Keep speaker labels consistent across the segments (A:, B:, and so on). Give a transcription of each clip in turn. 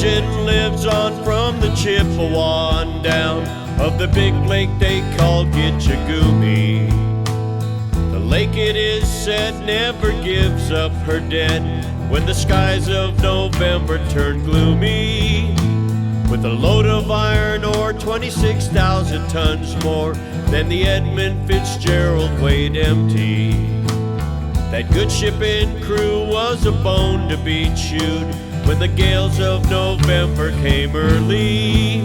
A: legend lives on from the Chippewa on down of the big lake they call Gitchagumi. The lake, it is said, never gives up her dead when the skies of November turn gloomy. With a load of iron ore, 26,000 tons more than the Edmund Fitzgerald weighed empty. That good ship and crew was a bone to be chewed when the gales of November came early.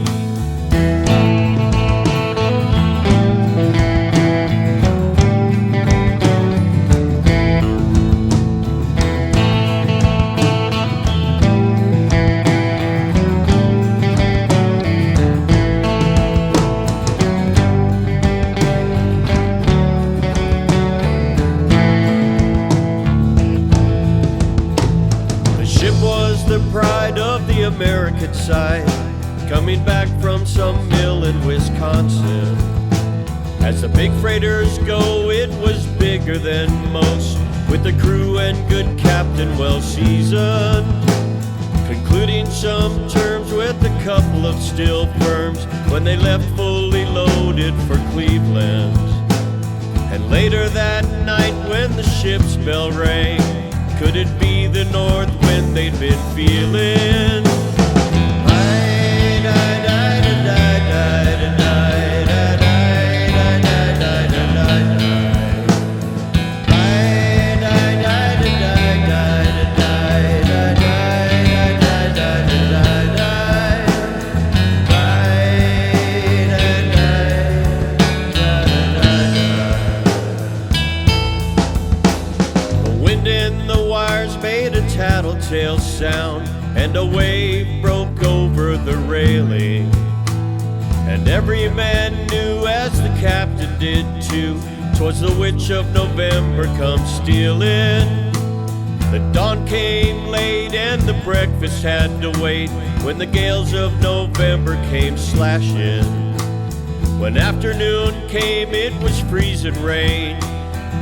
A: The pride of the American side, coming back from some mill in Wisconsin. As the big freighters go, it was bigger than most, with the crew and good captain well seasoned, concluding some terms with a couple of steel firms when they left fully loaded for Cleveland. And later that night when the ship's bell rang, could it be the north wind they'd been feeling? Made a tattletale sound, and a wave broke over the railing. And every man knew, as the captain did too, 'twas the witch of November come stealing. The dawn came late and the breakfast had to wait when the gales of November came slashing. When afternoon came, it was freezing rain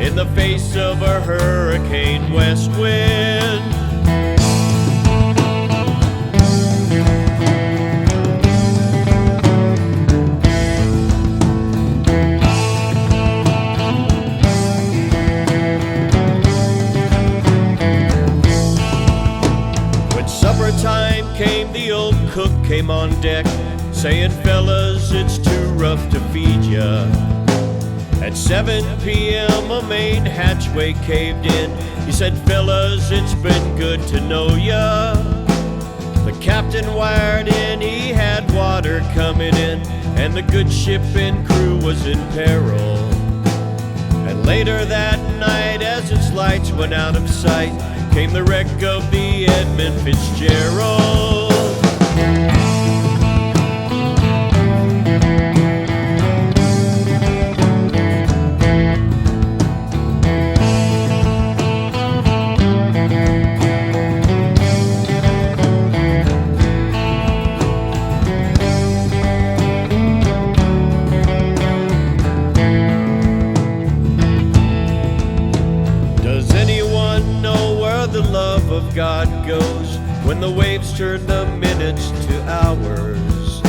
A: in the face of a hurricane west wind. When suppertime came, the old cook came on deck, saying, "Fellas, it's too rough to feed ya." At 7 p.m. a main hatchway caved in. He said, "Fellas, it's been good to know ya." The captain wired in, he had water coming in, and the good ship and crew was in peril. And later that night, as its lights went out of sight, came the wreck of the Edmund Fitzgerald. The love of God goes when the waves turn the minutes to hours.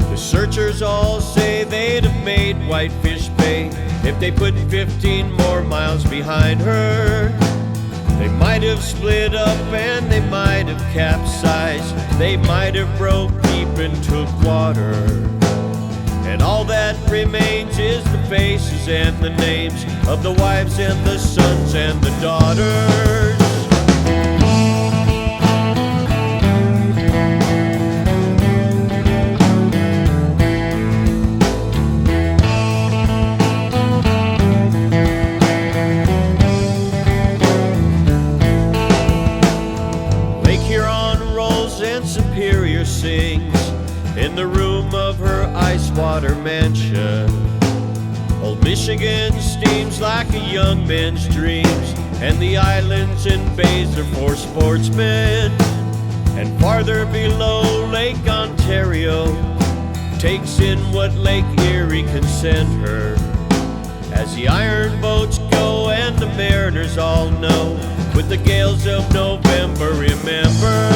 A: The searchers all say they'd have made Whitefish Bay if they put 15 more miles behind her. They might have split up and they might have capsized. They might have broke deep and took water. And all that remains is the faces and the names of the wives and the sons and the daughters. Superior sings in the room of her ice water mansion. Old Michigan steams like a young man's dreams, and the islands and bays are for sportsmen. And farther below, Lake Ontario takes in what Lake Erie can send her. As the iron boats go and the mariners all know, with the gales of November remember.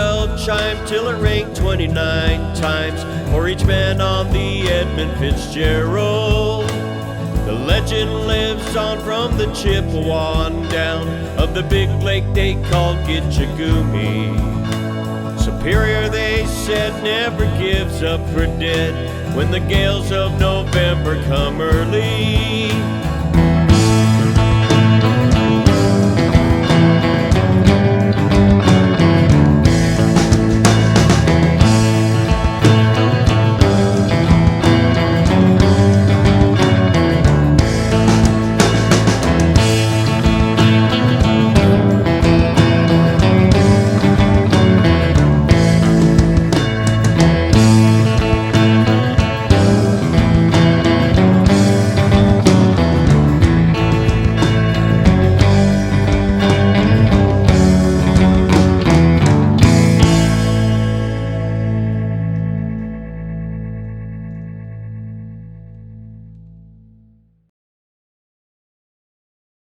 A: bell chimed till it rang 29 times for each man on the Edmund Fitzgerald. The legend lives on from the Chippewa down of the big lake they called Gitchagumi. Superior, they said, never gives up for dead when the gales of November come early.